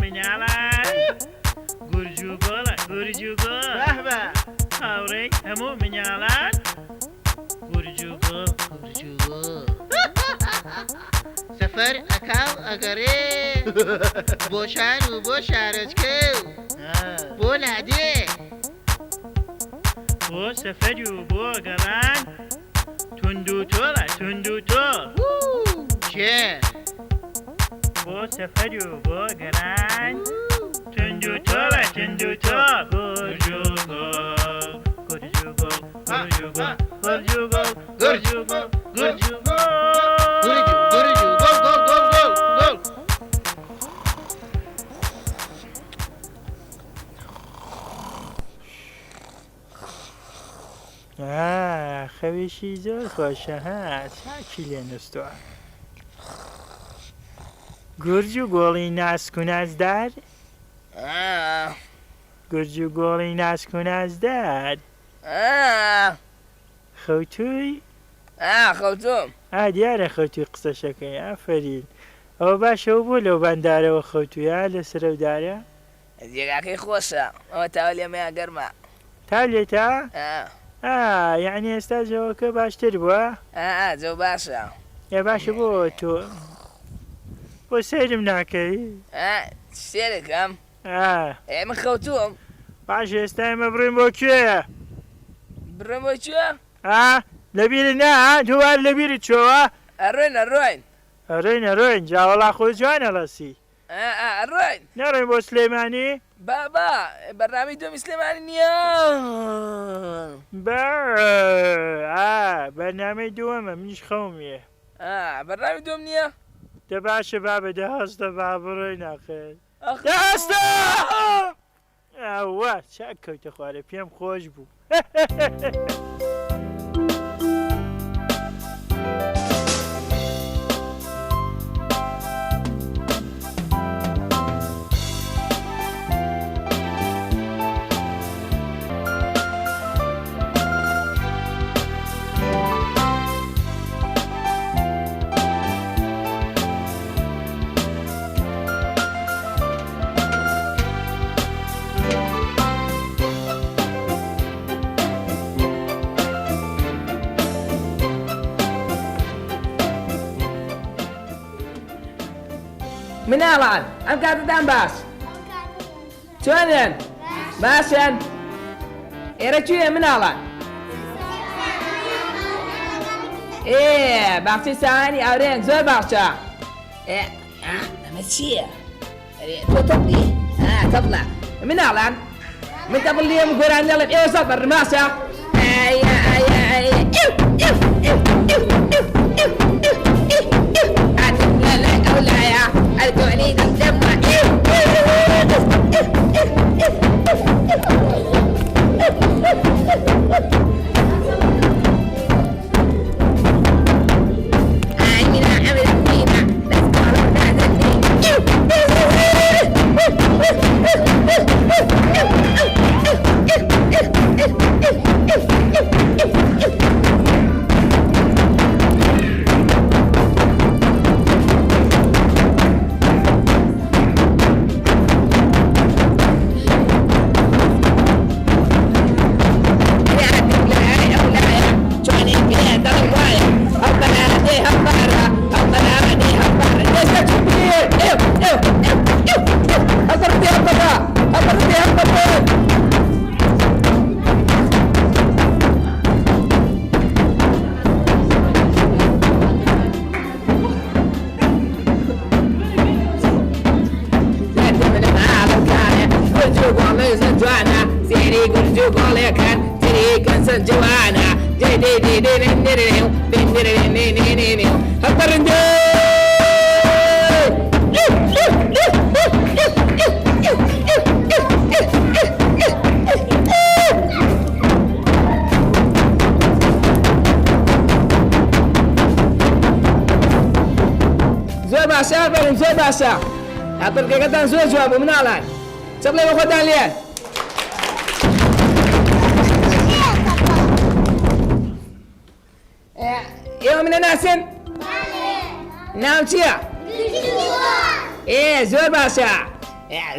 مناڵان گورج و گۆڵە گورج و گۆڵ بەهبە هاوڕێی هەموو مناڵان گورج و گۆڵ گورج و گۆڵ سەفەر ئەکاو ئەگەڕێ بۆ شار و بۆ شارۆچکەو بۆ لادێ بۆ سەفەر و بۆ گەڕان تونند و تۆڵە تونند و تۆڵ چێ بۆ سەفەر و بۆ گەڕان تونند و تۆڵە تونند و تۆڵ گورج و گۆڵ گورج و گۆڵ گورج و گۆڵ گورج و گۆڵ گورج و گۆڵ گورج و گۆڵ خەویشی زۆر خۆشە ها چاکی لێ نووسووە گورج و گۆڵی ناسک و نازدار گورج و گۆڵی ناسک و نازدار خەوتووی خەوتوم دیارە خەوتوی قسەشەکەی ئافرین ئەوە باشەوە بۆ لەو بەندارەوە خەوتویە لە سەرەودارە جێگاکەی خۆشە ئەوە تاوە لێمەیە گەرمە تا لێتە یعنی ئێستا جەوەکە باشتر بووە جەو باشە باشە بۆ تۆ بۆ سەیرم ناکەی سێرەکەم من خەوتوم باش ئێستا ئێمە بڕین بۆ کوێیە بڕێم بۆ کوێ لەبیرت نا دووار لەبیرت چۆوە ئەڕۆین ئەڕۆین ئەڕۆین ئەڕۆین جاوەڵا خۆ جوانە لەسی ئەڕۆین نەڕۆین بۆ سلێمانی بابا بەرنامەی دۆمی سلێمانی نییە بەرنامەی دووەمە منیش خەومیە بەرنامی دۆم نییە دە باشە بابە دەهەستە با بڕۆی ناخێت دەهەستە ئەوە چاک کەوتە خوارە پێم خۆش بوو مناڵان ئەم کاتتان باش چۆنن باشن ئێرە کوێ مناڵان باخچەی ساوانی ئاورێن زۆر باشە ئەمە چییە تۆ تەبڵی تەبڵە مناڵان من تەبڵ لێم گۆران دەڵێم ئێوە سەد بەڕماسە الكوني تسمع زۆر باشە هاتڕکەکەتان زۆر جواب بوو مناڵان چ بڵێ بە خۆتان لێن ئێوە منە ناسن ناو چییە؟ زۆر باشە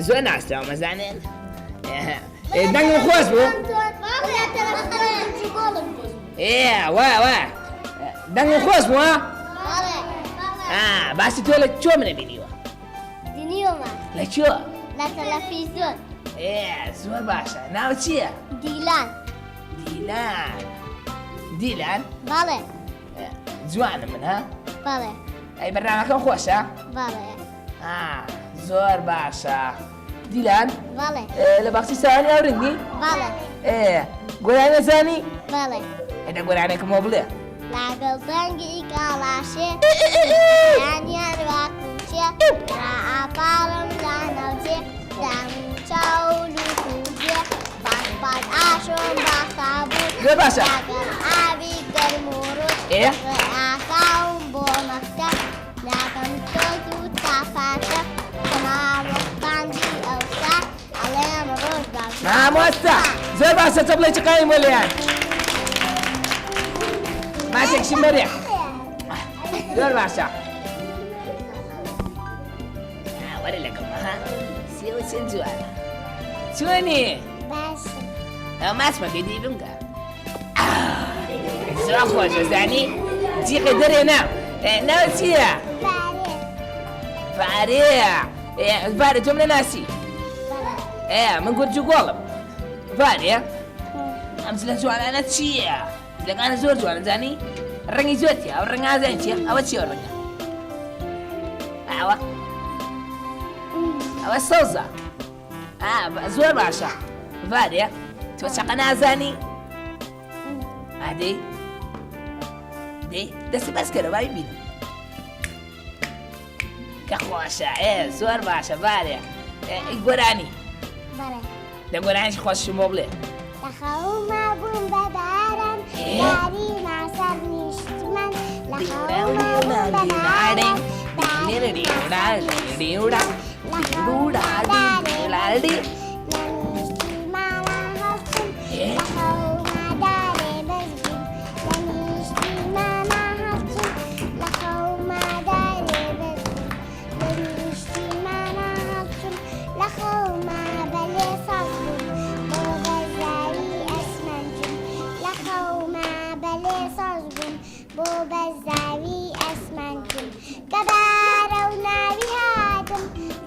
زۆر ناستەوە مەزانێن دەنگم خۆش بوو وای دەنگم خۆش بووە باسی تۆ لە چۆ منە بینیوە دنیۆمە لە چۆ لە تەلەڤیزۆن زۆر باشە ناو چییە دیلان دیلان بەڵێ جوانم من ها بەڵێ ئەی بەرنامەکەم خۆشە بەڵێ زۆر باشە دیلان بەڵێ لە باخچی ساوانی هاوڕنگی بەڵێ گۆرانە زانی بەڵێ ئەدە گۆرانێکمەوە بڵێ لەگەڵ دەنگی کاڵاشێ یانیان واکوچێ ئاپاڵم لا نەوجێ دام چاول و توجێ باش ئاشۆم باسابوو زۆر باشە لەگەڵ ئاوی گەرم و ڕوت ئاکاوم بۆ مەکتەب لاکەم تۆز و تافاتە تەماوەقاندی ئەوسا ئەڵێم ڕۆژ باش مامۆستا زۆر باشە چە بڵێ چ قایم بۆ لێیان ماسێکشم بەرێ زۆر باشە وەرە لەگەڵمە ها سێوە چەند جوانە چۆنی باشە ئەو ماسمە پێدی بمکە زۆر خۆشە زانی جیقی دەرێنە ناو چییە فارێ فارێ تۆ منە ناسی من گورج و گۆڵم فارێ ئەم لە جوانانە چییە لەگانە زۆر جوانە زانی ڕەنگی زۆرتیە ئەو ڕەنگە ئازانی چیە ئەوە چیە ڕەنگە ئەوە سەوزە زۆر باشە فارێ تۆ چەقە نازانی دەی دەستی بەسکەرە وای بینم کە خۆشە زۆر باشە فارێ گۆرانی بەڵێ لە گۆرانیش خۆشم بۆ بڵێ لەخەوما بووم بە باران یاری ناسەر نیشتمان لەخەوما بووم بە باران بۆ بەزاوی ئەسمانتون کەبارە و ناوی هاتم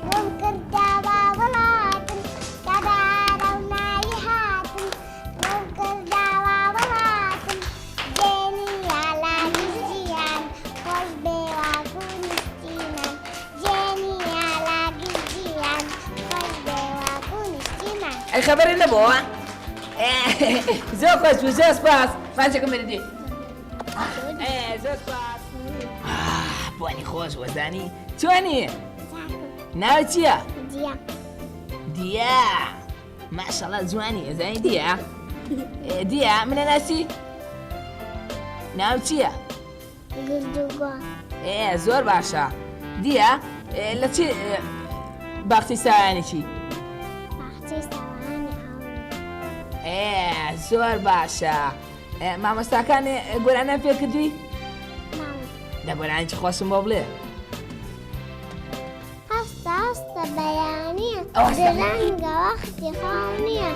بۆم کرداوە وڵاتم کەبارە و ناوی هاتم بۆم کرداوە وڵاتم جێنی یالاگی جیان خۆش بێواگو نیشتیمان جێنی یالاگی جیان خۆش بێواگو نیشتیمان ئەی خەبەرێ نەبووە زۆر خۆش بوو زۆر سپاس فانچێکم بەردی زۆر سپاس بوانی خۆش وەزانی چۆنی ناو چییە دیا ماشەڵڵا جوانی ئەزانی دیا منە ناسی ناو چییە گردوگۆ زۆر باشە دیا لە چی باختی ساوانێکی باخچەی ساوانی زۆر باشە مامۆستاکان گۆرانیان پێ کردووی لە گۆرانێکی خۆشم بۆ بڵێ هەستە بەیانیە درەنگە وەختی خاو نییە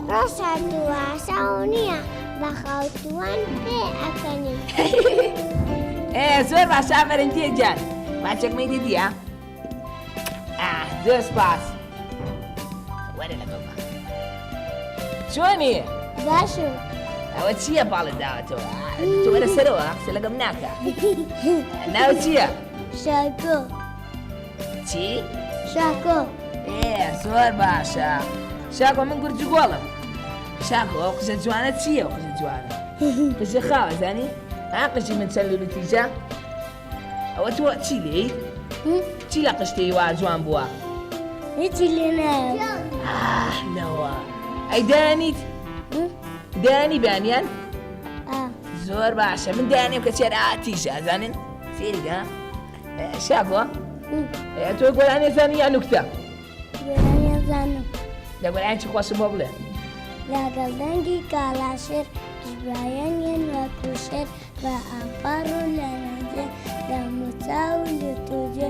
ڕۆژە دوواساو نییە بە خەوتوان پێ ئەکەنی زۆر باشە ئافەرین تێجان ماچێکمەی دیدیە زۆر سپاس وەرە لەگەڵمان چۆنی باشە ئەوە چییە باڵت داوەتەوە تۆ وەرە سەرەوە قسە لەگەم ناکە ناو چییە شاکۆ چی شاکۆ زۆر باشە شاکۆ من گورج و گۆڵم شاکۆ ئەو قژە جوانە چییە ئەو قژە جوانە قژە خاوە زانی قژی من چەند لولوتیجە ئەوە تۆ چی لێی چی لە قشتەی وا جوان بووە هیچی لێ نایە نەوە ئەی دانیت دانی بانیان زۆر باشە من دانیم کە چێرە ئاتیژە زانن فێریدا شاکۆ تۆ گۆرانێ زانی یا نوکتە زانم لە گۆرانێکی خۆشم بۆ بڵێ لەگەڵ دەنگی کاڵاشێر جوایەنیان وەکوشێر بە ئاپار و لەرەنجێ لە موچاو لە توجێ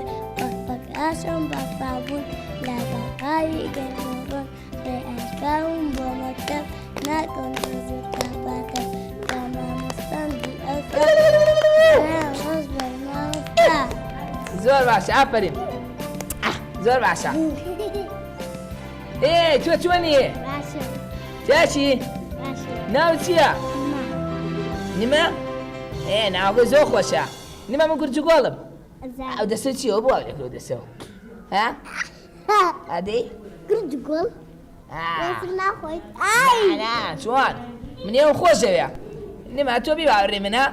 پەک ئاشۆم بە فابوون لەگەڵ ئاوی گەرمڕۆن ڕێ ئەرکاوم بۆ مەکتەب ناکەم زوو تا پاکە تا مامۆستاندی ئەوسا ڕۆژ بەرماوەستا زۆر باشە ئافرین زۆر باشە ئێ تۆ چۆنی باشە چاچی باشە ناو چییە نیمە ئێ ناوەکە زۆر خۆشە نیمە من گورج و گۆڵم ئەو دەسە چیەوە بۆ ئەو لەکرۆ دەسەوە ها ئەدەی گرد گوڵ آه. ناخۆیت ئای نا چۆن منێوە خۆشەوێ نیمە تۆ بی باوەڕێ منە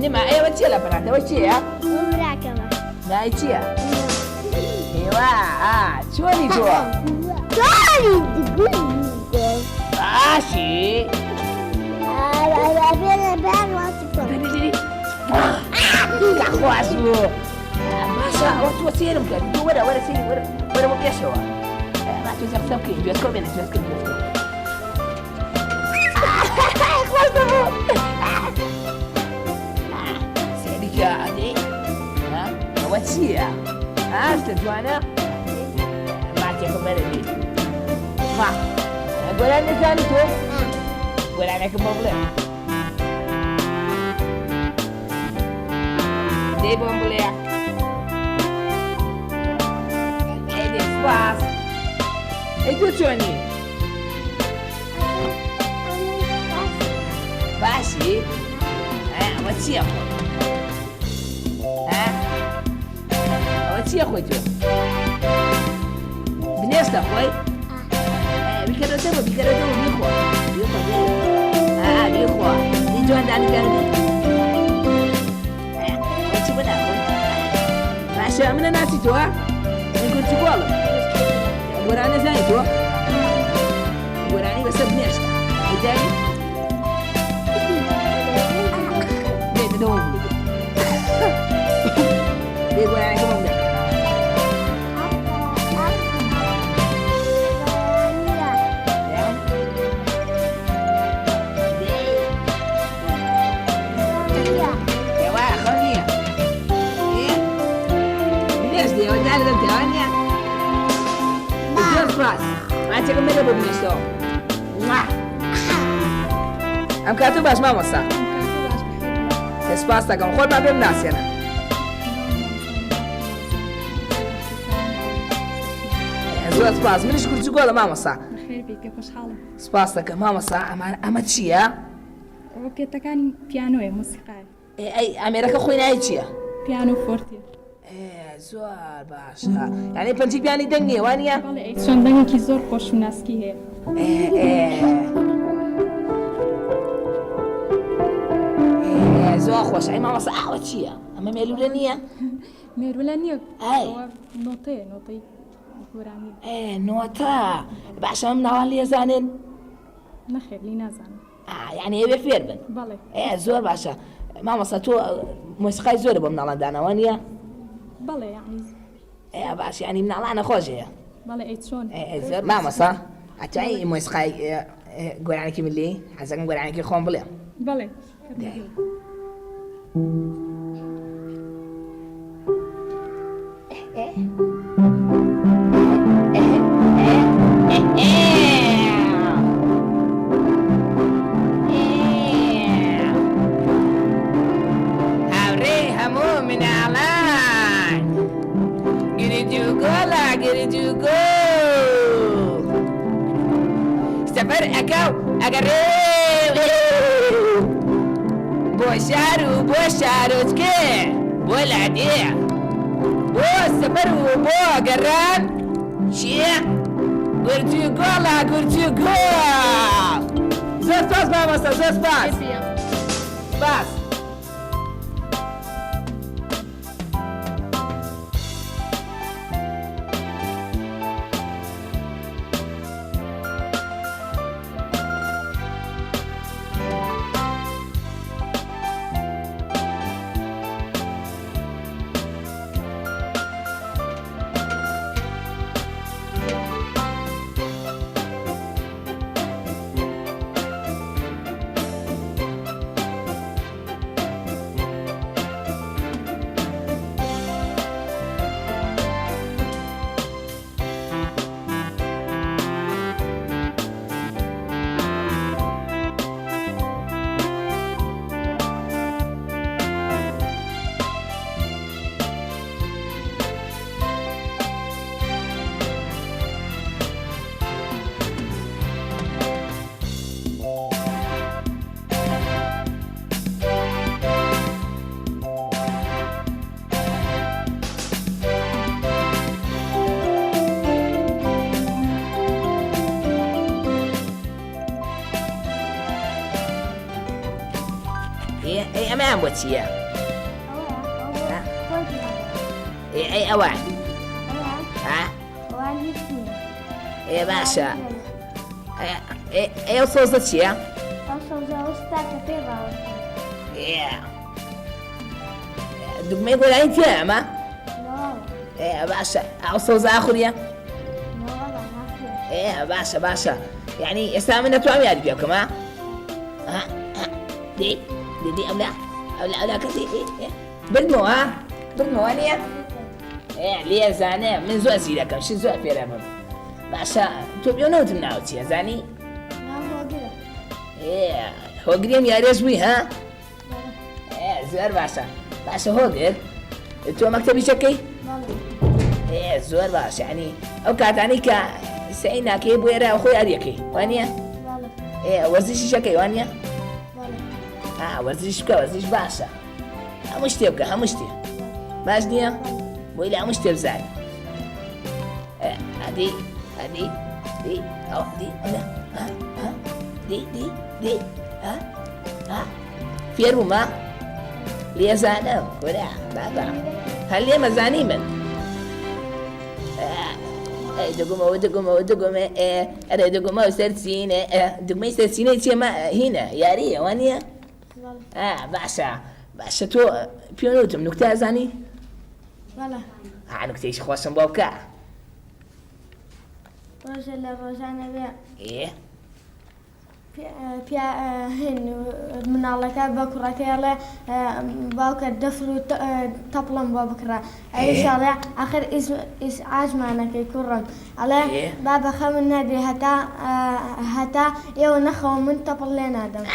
نیمە ئێوە چیە لە پەناتەوە چییە براکەمە نای چییە ئێوە چۆنی تۆ داری گوڵ باشی بێنە بەر واسی کۆم خواست بوو باشە ئەوە تۆ سێرم کرد تۆ وەرە سێری وەرە بۆ پێشەوە با تۆ زەقسە بکەین گوێزکەوت بێنە گوێزکەوت سێریکە ئەدەی ئەوە چییە شتە جوانە ماتێکم بەرە بێت گۆران نەزانی تۆ گۆرانێکم بۆ بڵێ دەی بۆم بڵێ ئەیدێ سوپاس ئەی تۆ چۆنی باشی ئەوە چییە خۆ ئەوە چییە خۆی تۆ بنێستە خۆی بیکەرەتەوە بیخۆ بیخۆ دی جواندانی گەردی چی بۆ ناخۆی باشە منە ناچی تۆ من گورچ گۆڵم گۆران نەزانی تۆ گۆرانی بەسەر بنێشتە دەزانی دێ دەدەوە دێ گۆرانەکە بۆ بدە ماتێکم بێنە بۆ بنێشتەوە ئەم کاتە باش مامۆستا سپاس دەکەم خۆتمان پێ بناسیێنە زۆر سپاس منیش گورج و گۆڵم مامۆستا سپاس دەکەم مامۆستا ئەمە چییە؟ ئەوە پێتەکانی پیانۆیە موسیقای ئەی ئەمێرەکە خۆی ناوی چییە؟ پیانۆ فۆرتیە زۆر باشە یعنی پەنجی پیانی دەنگ نییە وانە؟ بەڵێ چۆن دەنگێکی زۆر خۆش و ناسکی هەیە زۆر خۆش ئەی مامۆستا ئاوە چییە؟ ئەمە مێلولە نییە؟ مێرولە نییە ئەی نۆتەیە نۆتەی گۆرانی نۆتە باشە ئەم ناوان لێزانن؟ نەخێر لی نازانم یعنی ئێوێ فێر بن بەڵێ زۆر باشە مامۆستا تۆ مۆسیقای زۆرە بۆ مناڵاندانەوە نییە؟ بەڵێ یعنی باش یعنی مناڵانە خۆشەیە بەڵێ ئەی چۆن زۆر مامۆستا ئەتوانی مۆسیقای گۆرانێکی ملی حەزەکەم گۆرانێکی خۆم بڵێ بەڵێ هاوڕێی هەموو مناڵان گرج و گۆڵە گرج و گۆڵ سەفەر ئەکەو ئەگەڕێ بۆ شار و بۆ شارۆچکێ بۆ لادێ بۆ سەفەر و بۆ گەڕان چییە؟ گورج و گۆڵە گورج و گۆڵ زۆر سپاس مامۆستا زۆر سپاس سپاس ئەمەیان بۆ چییە؟ ئەی ئەوان ها؟ باشە ئێوە سۆزە چییە؟ دوگمەی گۆرانی تێ ئەمە؟ باشە ئەو سۆزە ئاخوریە؟ باشە یعنی ئێستا من نەتوانم یاری پێ بکەم ها؟ دی ئەولا کەسی بردنەوە ها؟ بردنەوە نییە؟ لێ زانێ من زۆر زیرەکەم شی زۆر فێرە بم باشە تۆ بێنەوتم ناو چییە زانی؟ هۆگریم یاریش بووی ها؟ زۆر باشە هۆگر تۆ مەکتەبی چەکەی؟ زۆر باشە ینی ئەو کاتانی کە سعی ناکەی بۆ ئێرە خۆی یاریەکەی وانە؟ وەرزشی شەکەی وانە؟ وەرزش بکە وەرزش باشە هەموو شتێ بکە هەموو شتێ باش نییە؟ بۆی لە هەموو شتێ بزانی ئەدی فێر بوومە؟ لێزانم کورا بابا هەر لێ مەزانی من دگومە ئەرێ دگومە سەرچینە دگمەی سەرچینەی چێمە هینە یاریە وانە؟ باشە تۆ پێنوتم نوکتە ئەزانی؟ نوکتەیشی خۆشم بۆ بکە ڕۆژە لە ڕۆژانە بێ هێن مناڵەکە بە کوڕەکەیڵێ باوکە دەفر و تەپڵم بۆ بکڕە ئەیشاڵێ ئاخر ئاژمانەکەی کوڕم ئەڵێ بابە خەمن نەدێ هەتا ئێوە نەخەوە من تەپڵ لێ نادەم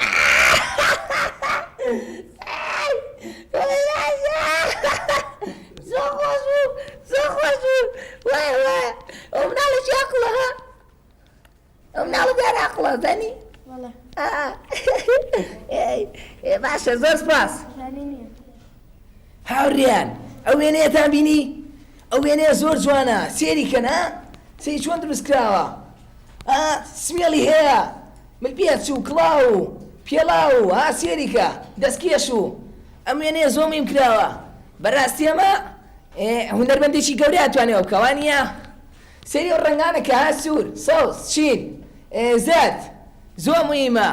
زۆر خۆش بوو ئەو مناڵێکی عەقڵە ها؟ ئەو مناڵە دیارە عەقڵە زانی؟ باشە زۆر سپاس هاوڕێیان ئەو وێنەیەتان بینی؟ ئەو وێنەیە زۆر جوانە سێریکەن ها؟ سێری چۆن دروست کراوە؟ سمێڵی هەیە ملپێچ و کڵاو و پێڵاو ها سێریکە دەستکێش و ئەم وێنەیە زۆر میم کراوە بەڕاستی ئەمە هونەرمەندێکی گەورەی ئەتوانێەوە بکە وانە؟ سێری ئەو ڕەنگانەکە ها سوور سەوز چین زەرد زۆر موهیمە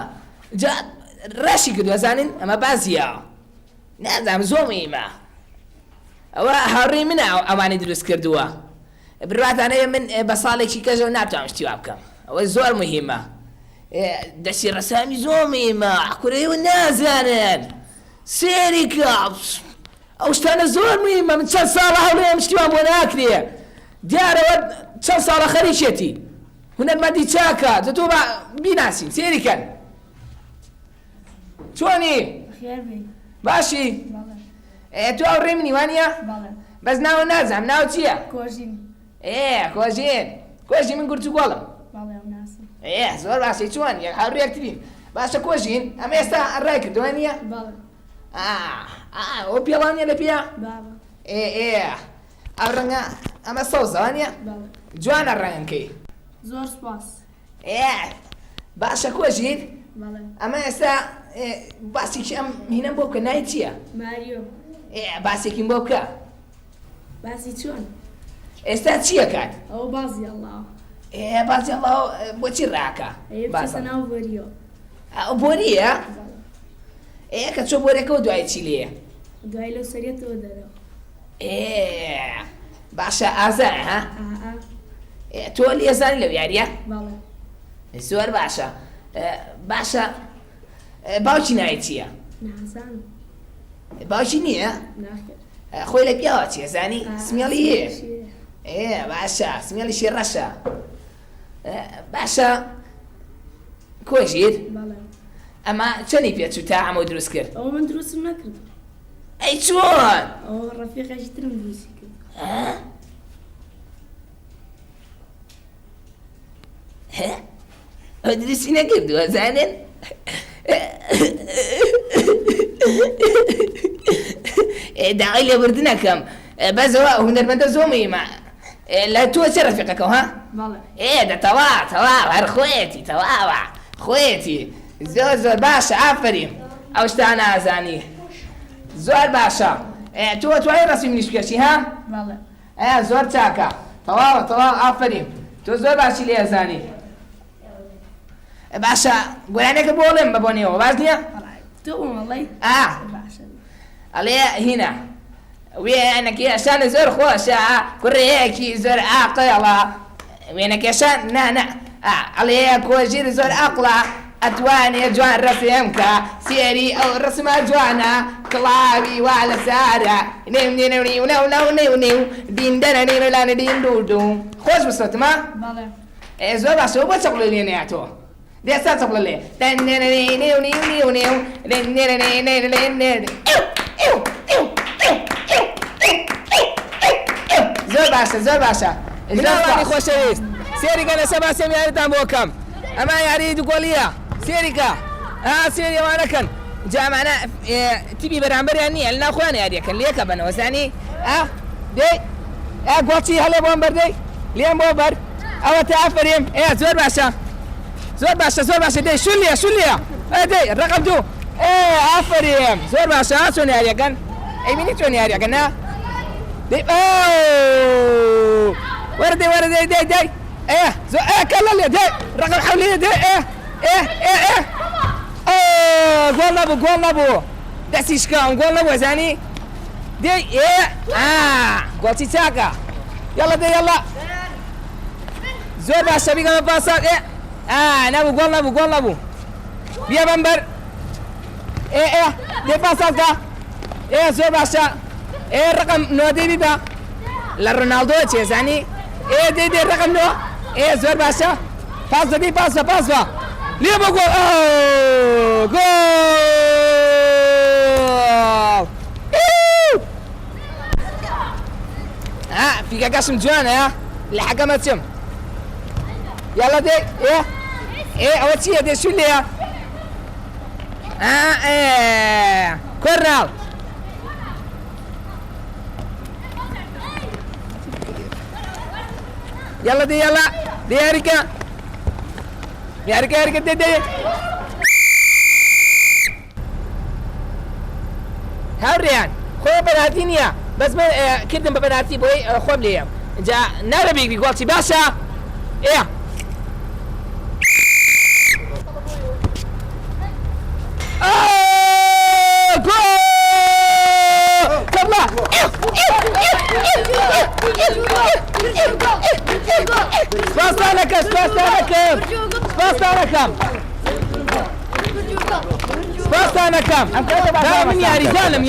ڕەشی کردووە زانن ئەمە بازیە نازانم زۆر موهیمە ئەوە هاوڕێی منە ئەوانەی دروست کردووە بڕاتانەیە من بە ساڵێکی کەژەوە ناتوانم شتی وا بکەم ئەوە زۆر موهیمە دەستی ڕەسامی زۆر موهیمە عەقورەیەوە نازانن سێریکە ئەو شتانە زۆر موهیمە من چەند ساڵە هەوڵەیەم شتیوان بۆ ناکرێ دیارەوە چەند ساڵە خەریکێتی هونەرمەندی چاکە تۆ بیناسین سێریکەن چۆنی؟ باشی؟ تۆ هاوڕێی منی وانە؟ بەس ناوە نازانم ناو چییە؟ کۆژین من گورج و گۆڵم زۆر باشی چۆن یەک هاوڕێیەکترین باشە کۆژین ئەمە ئێستا ڕای کردووە نییە؟ ئەو پێڵانیە لە پێە؟ ئەو ڕەنگە ئەمە سەوزەوانە؟ جوانە ڕەنگەکەی زۆر سپاس باشە کۆژین ئەمە ئێستا باسێکی ئەم هینەم بۆ بکە نای چییە؟ ماریۆ باسێکیم بۆ بکە باسی چۆن؟ ئێستا چییە کات؟ ئەو بازی ئەڵڵاو بازی ئەڵڵاو بۆچی ڕاکە؟ بچێتە ناو بۆریۆ ئەو بۆریە؟ کە چۆ بۆرێکەوە دوای چی لێیە؟ دوای لەو سەرێتەوە دەرەوە باشە ئازایە ها؟ تۆ لێزانی لەو یاریە؟ زۆر باشە باوکی ناوی چییە؟ نازانم باوکی نییە؟ خۆی لە پیاوە چییە زانی؟ سمێڵی هەیە؟ باشە سمێڵیشی ڕەشە باشە کۆژیر؟ ئەمە چەندی پێچووتە ئەمە دروست کرد؟ ئەوە من دروستم نەکرد ئەی چۆن؟ ئەوە ڕەفیقێکی ترم دروستی کرد ئەو دروستی نەکردووە زانن؟ داعی لێبوردنەکەم بەزەوە هونەرمەندە زۆر موهیمە لە تۆ چه ڕەفیقەکەو ها؟ تەواو هەر خۆیەتی تەواوە خۆیەتی زۆر باشە ئافرین ئەو شتانە ئازانی زۆر باشە تۆ توانێت ڕسمی منیش بکەشی ها؟ بەڵێ زۆر چاکە تەواو ئافرین تۆ زۆر باشی لێزانی باشە گۆرانێکە بۆڵێم بە بۆنێەوە باش نییە؟ تۆ وڵی باشە ئەڵێ هینە وێنەکە ئەشانە زۆر خۆشە کوڕەیەکی زۆر عاقڵە وێنەکەشان نانە ئەڵێ کۆژیر زۆر عاقڵە ئەتوانێت جوان ڕسم بکە سێری ئەو ڕسمە جوانە کڵاوی وا لە سارە نێو دیندەرە نێرەلانە دین دوو خۆش بستۆتمە؟ بەڵێ زۆر باشەوە بۆ چەقڵ لێنێتەوە دێستا چەقڵ لێ زۆر باشە مناڵانی خۆشەویست سێریکە لەسە باسێم یاریتان بۆ کەم ئەمە یاری دووگۆڵیە سێریکە سێری ئەوانەکەن جامانە تیبی بەرامبەریان نییە لە ناوخۆیان یاریەکەن لێکە بنەوە زانی دێ گۆڵچی هەڵێ بۆم بەردەی لێم بۆ بەر ئەوە تا ئافرێم زۆر باشە دەی شولێ دەی ڕقم دوو ئافرێم زۆر باشە چۆن یاریەکەن ئەیبینی چۆن یاریەکەن نا دەی وەرە دەی کەڵە لێ دەی ڕقم حەولێ دەی گۆڵ نەبوو دەستی شکاوم گۆڵ نەبوو زانی دەی گۆڵچی چاکە یاڵە دەی یاڵە زۆر باشە بیگەمە پاسات نەبوو گۆڵ نەبوو بیا بەمبەر دێ پاساتکە زۆر باشە ڕقم نۆدەی بیبە لە ڕۆناڵدۆ چێزانی دێ ڕقم نۆ زۆر باشە پاس دەدەی پاسە لێ بە گۆڵ فیکەکەشم جوانە لە حەکەمە چم یاڵە دێ ئەوە چییە دێ شو لێە کۆرناڵ یاڵە دێ یاریکە دێ هاوڕێیان خۆ بەناتی نییە بەس من کردم بە بەناتی بۆی خۆم لێم اینجا نارە بیگری گۆڵچی باشە سپاسانەکەم من یاریزانم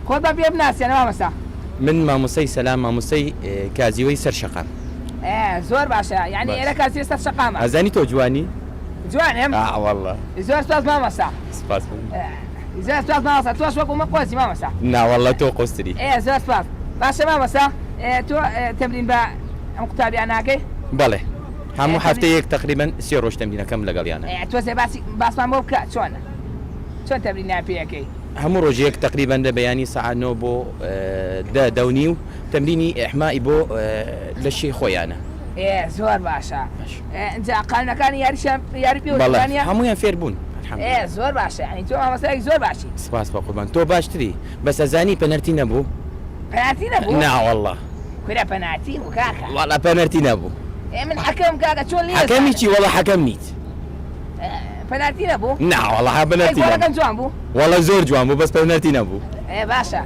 خۆتان پێ بناسیێنە مامەستا من مامۆسەی سەلام مامۆسەی کازیوەی سەر شەقام زۆر باشە یعنی ئێرە کازی ئێستا شەقامە ئەزانی تۆ جوانی؟ جوانم؟ والله زۆر سپاس مامەستا سپاس زۆر سپاس مامەستا تۆش وەکو من قۆزی مامەستا ناوەڵڵە تۆ قۆستری زۆر سپاس باشە مامەستا تۆ تەمرین بە ئەم قوتابیان ناکەی؟ بەڵێ هەموو هەفتەیەک تقریباً 3 ڕۆژ تەمرینەکەم لەگەڵیانە تۆ باسمان بۆ بکە چۆن تەمرینیان پێەکەی؟ هەموو ڕۆژێک تقریباً لە بەیانی سەعات 9 بۆ 10 تەمرینی ئەحمای بۆ لە شێ خۆیانە زۆر باشە اینجا قانونەکانی یاری پێوەستیانە هەموویان فێر بوون زۆر باشە ینی تۆ مامۆستایەکی زۆر باشی سپاس بە قوربان تۆ باشتری بەس ئەزانی پەنەرتی نەبوو ناوەڵڵە کورە پەناتی و کاکە وەڵا پەنەرتی نەبوو من حەکەم کاکە چۆن لێ حەکەمی چی وەڵا حەکەم نیت پەناتی نەبوو؟ ناوەڵا پەنەرتی گۆڵەکەم جوان بوو؟ وەڵا زۆر جوان بوو بەس پەنەرتی نەبوو باشە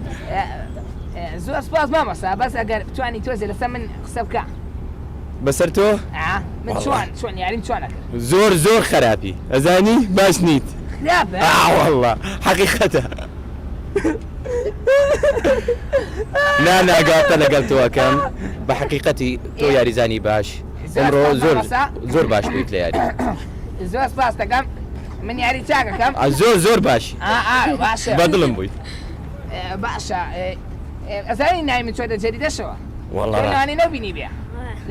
زۆر سپاس مامۆستا بەس ئەگەر بتوانی تۆزێ لەسەر من قسە بکە بەسەر تۆ؟ من چۆن یاریم چۆنە کرد زۆر خراپی ئەزانی باش نیت خراپە؟ والله حقیقەتە ناگاتە لەگەڵ تۆەکەم بە حقیقەتی تۆ یاریزانی باش ئەمڕۆ زۆر باش بوویت لە یاری زۆر سپاس دەکەم من یاری چاکەکەم زۆر باش باشە بەدڵم بوویت باشە ئەزانی ناوی من چۆتە جەریدەشەوە وەڵڵانی نەبینی بێ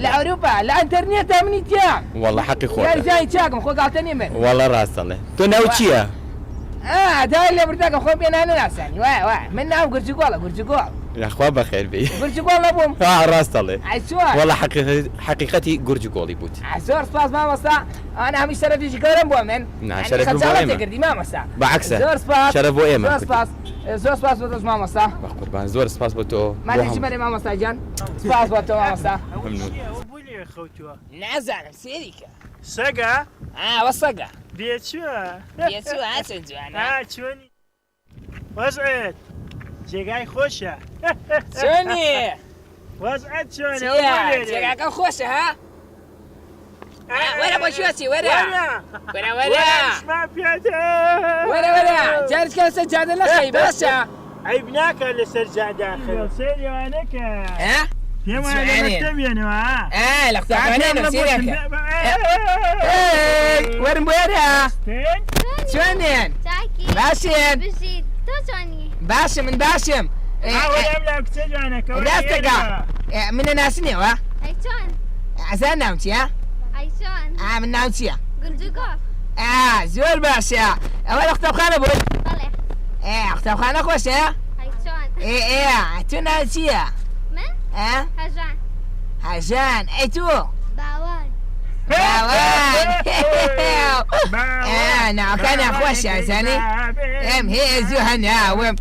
لە ئەوروپا لە ئەنتەرنێتە منی تیا وەڵڵە حەقی خۆ یاریزانی چاکم خۆ گاڵتە نیمە وەڵڵە ڕاستەڵێ تۆ ناو چییە؟ دای لێ بردەکە خۆ پێ نانەناسانی وایە من ناو گورجگۆڵە اخوا بخير بي گورجگۆڵە بووم ڕاست دەڵێ ئایسۆر والله حقیقەتی گورج گۆڵی بوت زۆر سپاس مامۆستا ئەوانە هەمووی شەرەفێکی گەورەم بۆ من شەرەف بۆ ئێمە. کردی مامۆستا بەعکسە زۆر سپاس شەرەف بۆ ئێمە زۆر سپاس زۆر سپاس بۆ تۆش مامۆستا بە قوربان زۆر سپاس بۆ تۆ مالێکی بەرێ مامۆستا گیان سپاس بۆ تۆ مامۆستا ممنون. ئەوە بوو لێ خەوتووە نازانم سێریکە سەگە وە سەگە بێچووە بێچوو چەند جوانە چۆنی وەزعێت جێگای خۆشە چۆنی وەزعەت چۆنە جێگاکە خۆشە ها وەرە بۆ شوێسی وەرە وەرە وەرە وەرە وەرە جارچکە لەسەر جادە نەخەی باشە عیب ناکە لەسەر جاداخل سێریوانەکە پێم وایە لە سوێنێ. مەکتەبێنەوە لە قوتابخانەیە سێریەکە وەرم بۆێرە چۆنێن باشێن باشم من باشم ڕاستەکە منە ناسنێەوە ئەزان ناو چیە؟ من ناو چییە؟ زۆر باشە ئەوە لە قوتابخانە بووی؟ قوتابخانە خۆشە؟ تۆ ناو چییە؟ هەژان ئەی تۆ؟ باوان ناوەکانیان خۆشە زانی؟ ئەم هێز و هەناوم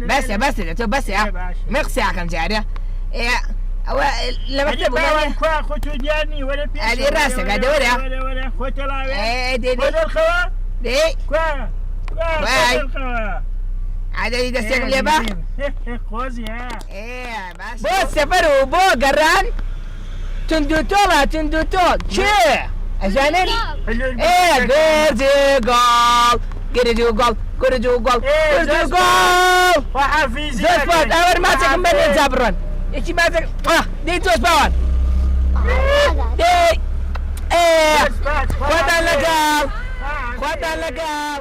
بەسە بەسە لە تۆ بەسە من قسەکەم جارە ئەوە لە مەکتەب ئەلی ڕاستەکە دەوەرە عادەی دەستێکم لێ بە بۆ سەفەر و بۆ گەڕان تندوتۆڵە تندوتۆڵ چێ ئەزانن گرجوگۆڵ گرجوگۆڵ زۆر سپاس ئەوەر ماچەکەم بەرێ جا بڕۆن یەکی ماچەک دەی تۆش باوان خواتان لەگەڵ خواتان لەگەڵ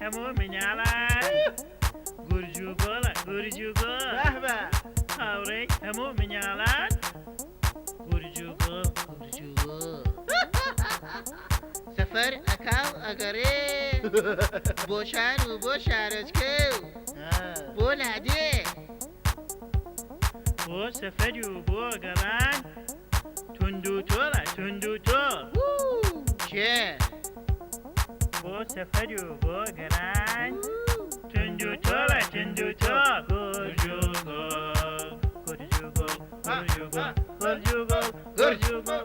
هەموو مناڵان گورجوگۆڵە گورجوگۆڵ هاوڕێی هەموو مناڵان گورجوگۆڵ سەفەر ئەکاو ئەگەڕێ بۆ شار و بۆ شارۆچکە و بۆ لادێ بۆ سەفەری و بۆ گەڕان توندوتۆڵە توندوتۆڵ چێ بۆ سەفەری و بۆ گەڕان توندوتۆڵە توندوتۆڵ گورجوگۆڵ گورجوگۆڵ گورجوگۆڵ گورجوگۆڵ گورجوگۆڵ